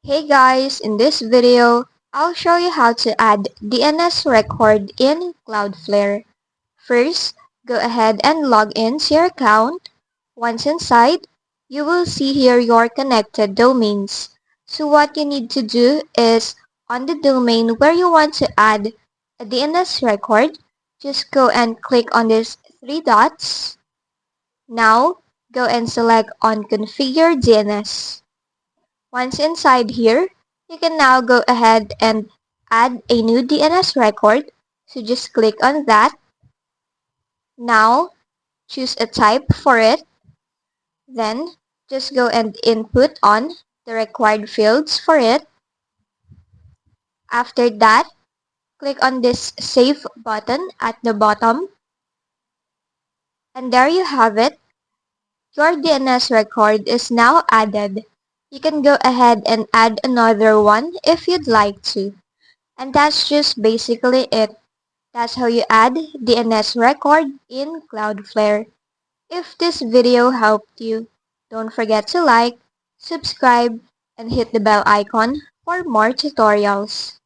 Hey guys, in this video, I'll show you how to add DNS record in Cloudflare. First, go ahead and log in to your account. Once inside, you will see here your connected domains. So what you need to do is, on the domain where you want to add a DNS record, just go and click on these three dots. Now, go and select on Configure DNS. Once inside here, you can now go ahead and add a new DNS record. So just click on that. Now, choose a type for it. Then, just go and input on the required fields for it. After that, click on this Save button at the bottom. And there you have it. Your DNS record is now added. You can go ahead and add another one if you'd like to. And that's just basically it. That's how you add DNS record in Cloudflare. If this video helped you, don't forget to like, subscribe, and hit the bell icon for more tutorials.